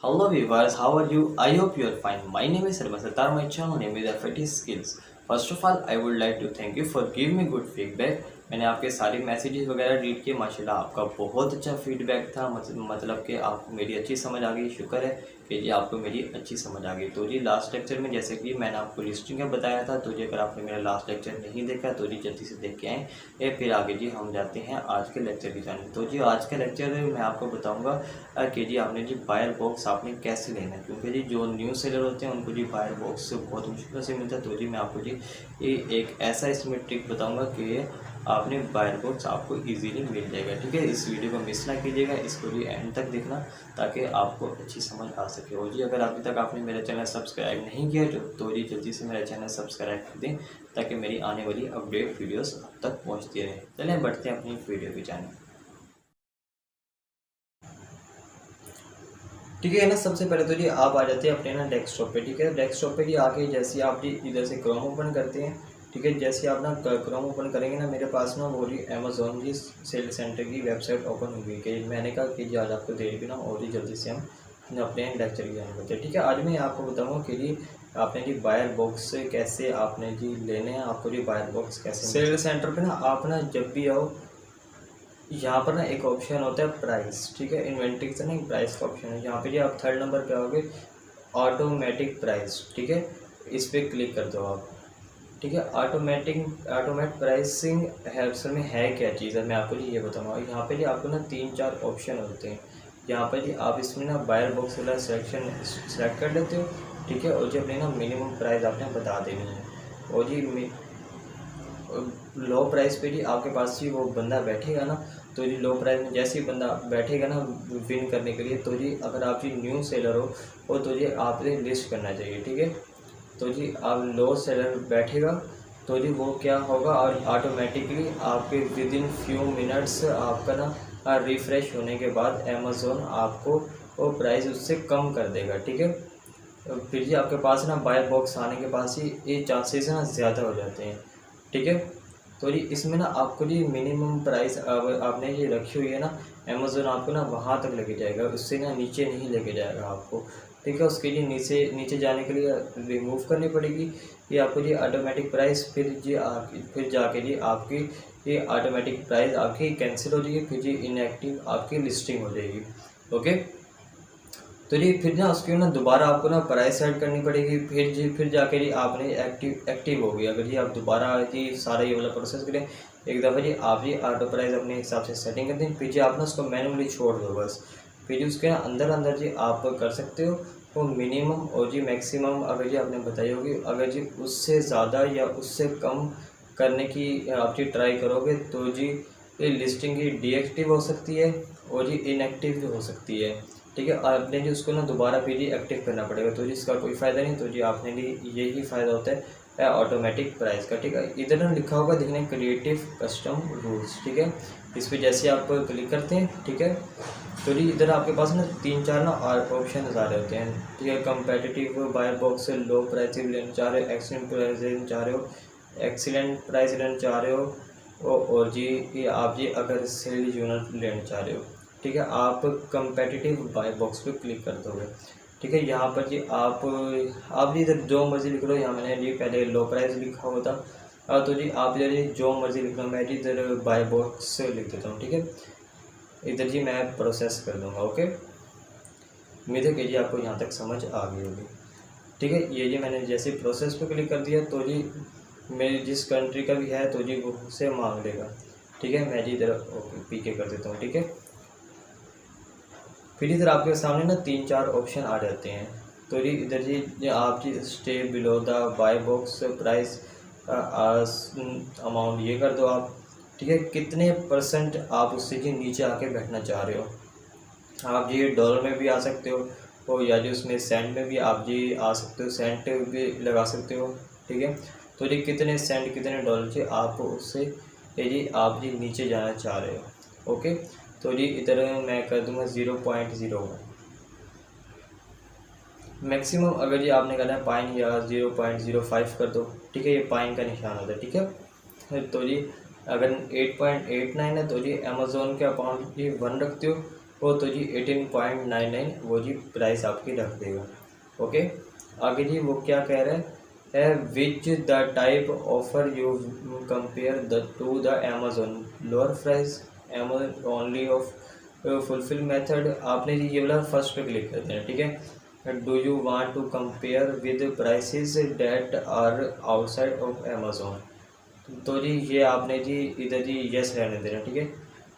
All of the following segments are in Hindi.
Hello viewers, how are you? I hope you are fine. My name is Sarma Satar. My channel name is FIT Skills. First of all, I would like to thank you for giving me good feedback. मैंने आपके सारे मैसेजेस वगैरह रीड किए, माशाल्लाह आपका बहुत अच्छा फीडबैक था। मतलब कि आपको मेरी अच्छी समझ आ गई। शुक्र है कि जी आपको मेरी अच्छी समझ आ गई। तो जी लास्ट लेक्चर में जैसे कि मैंने आपको लिस्टिंग का बताया था, तो जी अगर आपने मेरा लास्ट लेक्चर नहीं देखा तो जी जल्दी से देख के आएँ। ये फिर आगे जी हम जाते हैं आज के लेक्चर की जाने। तो जी आज का लेक्चर मैं आपको बताऊँगा कि जी आपने जी बायर बॉक्स आपने कैसे लेना है, क्योंकि जी जो न्यू सेलर होते हैं उनको जी बायर बॉक्स बहुत मुश्किल से मिलता है। तो जी मैं आपको जी ये एक ऐसा इसमें ट्रिक बताऊंगा कि आपने बायर बॉक्स आपको इजीली मिल जाएगा। ठीक है, इस वीडियो को मिस ना कीजिएगा, इसको भी एंड तक देखना ताकि आपको अच्छी समझ आ सके। और जी अगर अभी तक आपने मेरा चैनल सब्सक्राइब नहीं किया तो जी जल्दी से मेरा चैनल सब्सक्राइब कर दें ताकि मेरी आने वाली अपडेट वीडियोस आप तक पहुंचती रहे। चलें बढ़ते हैं अपनी वीडियो की जाने। ठीक है ना, सबसे पहले तो जी आप आ जाते हैं अपने ना डेस्कटॉप पे। ठीक है, डेस्कटॉप पे जी आके जैसे आप जी इधर से क्रोम ओपन करते हैं। ठीक है, जैसे आप ना क्रोम ओपन करेंगे ना, मेरे पास ना वो जी अमेज़ॉन की सेल सेंटर की वेबसाइट ओपन हो गई कि मैंने कहा कि जी आज आपको देर भी ना और जी जल्दी से हम अपने लेक्चर की जाने करते हैं। ठीक है, आज मैं आपको बताऊँगा कि जी आपने जी बायर बॉक्स से कैसे आपने जी लेने हैं, आपको जी बायर बॉक्स कैसे सेल सेंटर पर ना आप ना जब भी आओ यहाँ पर ना एक ऑप्शन होता है प्राइस। ठीक है, इन्वेंट्री से ना एक प्राइस का ऑप्शन है। यहाँ पे जी आप थर्ड नंबर पे आओगे ऑटोमेटिक प्राइस। ठीक है, इस पर क्लिक कर दो आप। ठीक है, ऑटोमेट प्राइसिंग है, असल में है क्या चीज़ है मैं आपको जी ये बताऊँगा। यहाँ पे जी आपको ना 3-4 ऑप्शन होते हैं। यहाँ पर जी आप इसमें ना बायर बॉक्स वाला सिलेक्शन सेलेक्ट कर लेते हो। ठीक है, और जो अपने ना मिनिमम प्राइस आपने बता देनी है। और जी लो प्राइस पे जी आपके पास ही वो बंदा बैठेगा ना, तो जी लो प्राइस में जैसे ही बंदा बैठेगा ना विन करने के लिए, तो जी अगर आप जी न्यू सेलर हो तो जी आपने लिस्ट करना चाहिए। ठीक है, तो जी आप लो सेलर बैठेगा तो जी वो क्या होगा और ऑटोमेटिकली आपके विद इन फ्यू मिनट्स आपका ना रिफ़्रेश होने के बाद अमेज़ॉन आपको वो प्राइस उससे कम कर देगा। ठीक है, फिर जी आपके पास ना बायर बॉक्स आने के पास ही ये चांसेस ना ज़्यादा हो जाते हैं। ठीक है, तो जी इसमें ना आपको जी मिनिमम प्राइस आपने ये रखी हुई है ना, अमेज़ॉन आपको ना वहाँ तक लेके जाएगा, उससे ना नीचे नहीं लेके जाएगा आपको। ठीक है, उसके लिए नीचे नीचे जाने के लिए रिमूव करनी पड़ेगी ये आपको जी ऑटोमेटिक प्राइस। फिर जाके जी आपकी ये ऑटोमेटिक प्राइस आपकी कैंसिल हो जाएगी, फिर जी इनएक्टिव आपकी लिस्टिंग हो जाएगी। ओके, तो जी फिर ना उसकी ना दोबारा आपको ना प्राइस सेट करनी पड़ेगी। फिर जाके जी आपने एक्टिव होगी। अगर जी आप दोबारा जी सारा ये वाला प्रोसेस करें एक दफ़ा जी आप जी ऑटो प्राइस अपने हिसाब से सेटिंग कर दें, फिर जी आप ना उसको मैनुअली छोड़ दो बस। फिर जी उसके अंदर अंदर जी आप कर सकते हो वो मिनिमम और जी मैक्सिमम अगर जी आपने बताई होगी। अगर जी उससे ज़्यादा या उससे कम करने की आप जी ट्राई करोगे तो जी ये लिस्टिंग की डीएक्टिव हो सकती है और जी इनएक्टिव भी हो सकती है। ठीक है, आपने जी उसको ना दोबारा फिर ही एक्टिव करना पड़ेगा, तो जी इसका कोई फ़ायदा नहीं। तो जी आपने भी यही फ़ायदा होता है ऑटोमेटिक प्राइस का। ठीक है, इधर ना लिखा होगा देखने क्रिएटिव कस्टम रूल्स। ठीक है, इस पर जैसे आप क्लिक करते हैं, ठीक है, तो जी इधर आपके पास ना 3-4 ना ऑप्शन आ रहे होते हैं। ठीक है, कंपेटिटिव बायर बॉक्स से लो प्राइस लेना चाह रहे हो, एक्सीलेंट प्राइस लेना चाह रहे हो, एक्सीलेंट प्राइस लेना चाह रहे हो, और जी ये आप जी अगर सेल यूनिट लेना चाह रहे हो। ठीक है, आप कंपेटिटिव बाय बॉक्स पे क्लिक कर दोगे। ठीक है, यहाँ पर जी आप जी इधर जो मर्ज़ी लिख लो। यहाँ मैंने जी पहले लो प्राइस लिखा हुआ था, तो जी आप इधर जी जो मर्ज़ी लिख लो। मैं जी इधर बाय बॉक्स लिख देता हूँ। ठीक है, इधर जी मैं प्रोसेस कर दूँगा। ओके, उम्मीद है कि जी आपको यहाँ तक समझ आ गई होगी। ठीक है, ये जी मैंने जैसे प्रोसेस पे क्लिक कर दिया तो जी मेरी जिस कंट्री का भी है तो जी वो से मांग लेगा। ठीक है, मैं जी इधर ओके पीके कर देता हूँ। ठीक है, फिर इधर आपके सामने ना 3-4 ऑप्शन आ जाते हैं। तो जी इधर जी आप जी stay below the buy box price amount ये कर दो आप। ठीक है, कितने परसेंट आप उससे जी नीचे आके बैठना चाह रहे हो। आप जी डॉलर में भी आ सकते हो या जी उसमें सेंट में भी आप जी आ सकते हो, सेंट भी लगा सकते हो। ठीक है, तो जी कितने सेंट कितने डॉलर से आप उससे ये जी आप जी नीचे जाना चाह रहे हो। ओके, तो जी इधर मैं कर दूंगा 0.01 मैक्सिमम। अगर जी आपने करना है पाइन या 0.05 कर दो। ठीक है, ये पाइन का निशान होता है। ठीक है, तो जी अगर 8.89 है तो जी अमेज़ोन के अकाउंट जी 1 रखते हो वो तो जी 18.99 वो जी प्राइस आपकी रख देगा। ओके, आगे जी वो क्या कह रहा है, which the type offer you compare the two the Amazon lower price Amazon only of fulfil method. आपने जी ये वाला फर्स्ट पे क्लिक करते हैं, ठीक है। Do you want to compare with prices that are outside of Amazon, तो जी ये आपने जी इधर जी यस रहने देना, ठीक है।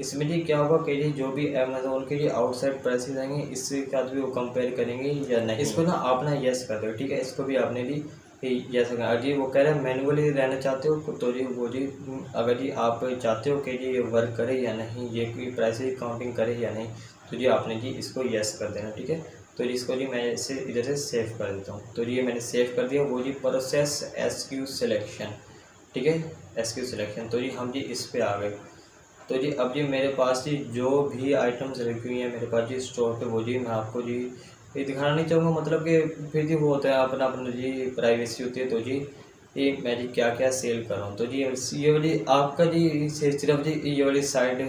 इसमें जी क्या होगा कि जी जो भी अमेजोन के जी आउटसाइड प्राइसेस आएंगे इसके साथ भी वो कंपेयर करेंगे या नहीं, इसको ना आप ना यस कर दो, ठीक है। इसको भी आपने जी यस करना। जी वो कह रहे हैं मैनुअली रहना चाहते हो तो जी वो जी अगर जी आप चाहते हो कि जी ये वर्क करे या नहीं, ये कोई प्राइसेस काउंटिंग करे या नहीं, तो जी आपने जी इसको यस कर देना, ठीक है। तो जी इसको जी मैं इसे इधर से सेव कर देता हूँ। तो जी ये मैंने सेव कर दिया। वो जी प्रोसेस SQ सिलेक्शन, ठीक है, SQ सिलेक्शन। तो जी हम जी इस पे आ गए। तो जी अब जी मेरे पास जी जो भी आइटम्स रखी हुई हैं मेरे पास जी स्टोर पे, वो जी मैं आपको जी ये दिखाना नहीं चाहूँगा, मतलब कि फिर जी वो होता है अपना अपना जी प्राइवेसी होती है। तो जी ये मैं जी क्या क्या सेल कर रहा हूँ, तो जी ये वाली आपका जी सिर्फ जी ये वाली साइड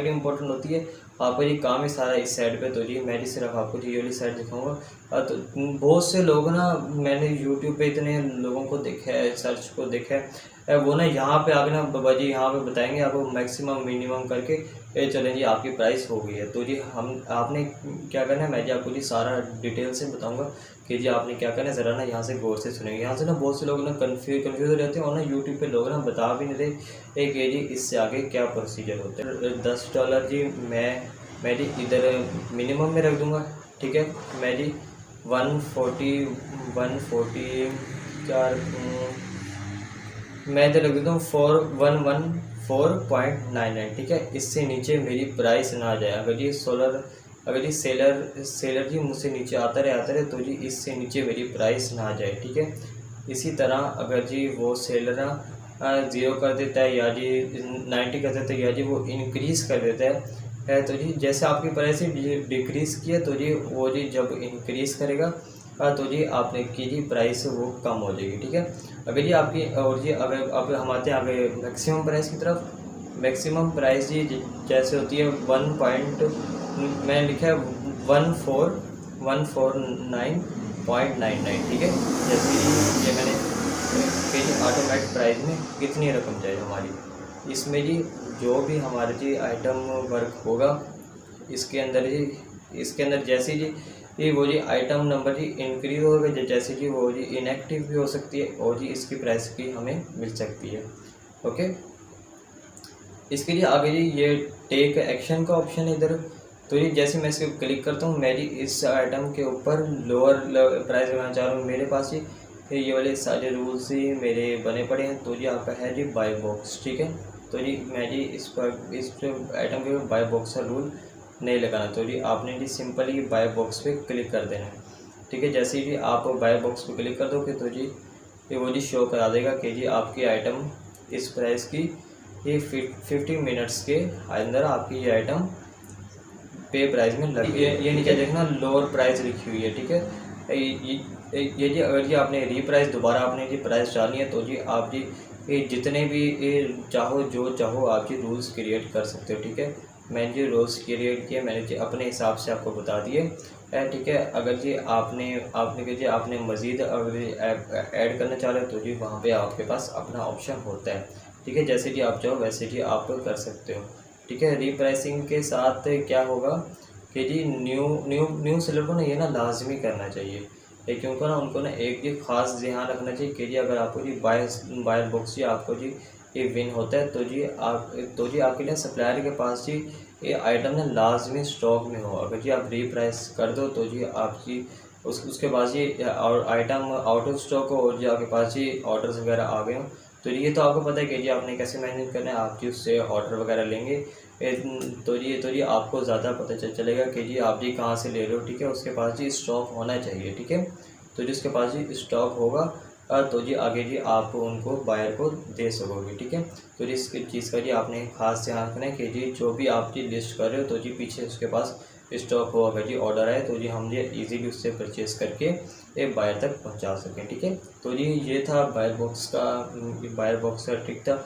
इम्पोर्टेंट होती है। आपका जी काम ही सारा इस साइड पे। तो जी मैं जी सिर्फ आपको जी ये वाली साइड दिखाऊंगा। तो बहुत से लोग ना, मैंने यूट्यूब पे इतने लोगों को देखा है, सर्च को देखा है, वो ना यहाँ पे आके ना बाबा जी यहाँ पे बताएंगे आपको मैक्सिमम मिनिमम करके, ये चलें जी आपकी प्राइस हो गई है। तो जी हम आपने क्या करना है, मैं जी आपको जी सारा डिटेल से बताऊंगा कि जी आपने क्या करना है। ज़रा ना यहाँ से गौर से सुनेंगे। यहाँ से ना बहुत से लोग ना कन्फ्यूज हो जाते हैं और ना यूट्यूब पे लोग ना बता भी नहीं रहे एक जी इससे आगे क्या प्रोसीजर होता है। $10 जी मैं जी इधर मिनिमम में रख दूँगा, ठीक है। मैं जी 140 चार मैं इधर रख देता हूँ 4114.99, ठीक है। इससे नीचे मेरी प्राइस ना आ जाए। अगर जी सेलर जी मुझसे नीचे आता रहे तो जी इससे नीचे मेरी प्राइस ना आ जाए, ठीक है। इसी तरह अगर जी वो सेलर ना 0 कर देता है या जी 90 कर देता है या जी वो इंक्रीज़ कर देता है, तो जी जैसे आपकी प्राइस डिक्रीज़ की है तो जी वो जी जब इंक्रीज़ करेगा तो जी आपने की जी प्राइस वो कम हो जाएगी, ठीक है। अगर जी आपकी और जी अगर अब हम आते हैं आगे मैक्सिमम प्राइस की तरफ। मैक्सिमम प्राइस जी जैसे होती है मैंने लिखा है 14149.99, ठीक है। जैसे ये मैंने कि जी ऑटोमेटिक प्राइस में कितनी रकम जाए हमारी, इसमें जी जो भी हमारे जी आइटम वर्क होगा इसके अंदर जैसे जी ये वो जी आइटम नंबर जी इंक्रीज होगा, जैसे जी वो जी इनएक्टिव भी हो सकती है और जी इसकी प्राइस भी हमें मिल सकती है। ओके, इसके लिए आगे जी ये टेक एक्शन का ऑप्शन है इधर। तो ये जैसे मैं इसको क्लिक करता हूँ, मैं जी इस आइटम के ऊपर लोअर प्राइस लगाना चाह रहा हूँ। मेरे पास ही ये वाले सारे रूल्स ही मेरे बने पड़े हैं। तो जी आपका है जी बाय बॉक्स, ठीक है। तो जी मैं जी इस आइटम के बाय बॉक्स का रूल नहीं लगाना। तो जी आपने जी सिंपली बाय बॉक्स पे क्लिक कर देना है, ठीक है। जैसे ही आप बाय बॉक्स पे क्लिक कर दोगे तो जी ये वो जी शो करा देगा कि जी आपकी आइटम इस प्राइस की ये 50 मिनट्स के अंदर आपकी ये आइटम पे प्राइस में लगी। ये नीचे देखना लोअर प्राइस लिखी हुई है, ठीक है। ये जी अगर जी आपने रीप्राइस दोबारा आपने जी प्राइस डालनी है तो जी आप जी ये जितने भी जो चाहो आप जी रूल्स क्रिएट कर सकते हो, ठीक है। मैंने जी रूल्स क्रिएट किए, मैंने जी अपने हिसाब से आपको बता दिए, ठीक है। अगर जी आपने मज़ीद अगर ऐड करना चाह रहे हो तो जी वहाँ पे आपके पास अपना ऑप्शन होता है, ठीक है। जैसे कि आप चाहो वैसे जी आप कर सकते हो, ठीक है। रीप्राइसिंग के साथ क्या होगा कि जी न्यू सेलर को ना ये ना लाजमी करना चाहिए, लेकिन उनको ना एक जी ख़ास ध्यान रखना चाहिए कि जी अगर आपको जी बायर बॉक्स जी आपको जी ये विन होता है तो जी आपके लिए सप्लायर के पास जी ये आइटम ना लाजमी स्टॉक में हो। अगर जी आप रीप्राइस कर दो तो जी आप जी उसके पास जी और आइटम आउट ऑफ स्टॉक हो और जी आपके पास जी ऑर्डर्स वगैरह आ गए हो तो ये तो आपको पता है कि जी आपने कैसे मैनेज करना है। आप जी उससे ऑर्डर वगैरह लेंगे तो जी आपको ज़्यादा पता चलेगा कि जी आप जी कहाँ से ले रहे हो, ठीक है। उसके पास जी स्टॉक होना चाहिए, ठीक है। तो जिसके पास जी स्टॉक होगा तो जी आगे जी आप उनको बायर को दे सकोगे, ठीक है। तो इस चीज़ का जी आपने खास ध्यान रखना है कि जी जो भी आप जी लिस्ट कर रहे हो तो जी पीछे उसके पास स्टॉक हो, अगर जी ऑर्डर आए तो जी हम ये इजीली उससे परचेस करके एक बायर तक पहुंचा सकें, ठीक है। तो जी ये था बायर बॉक्स का ट्रिक था।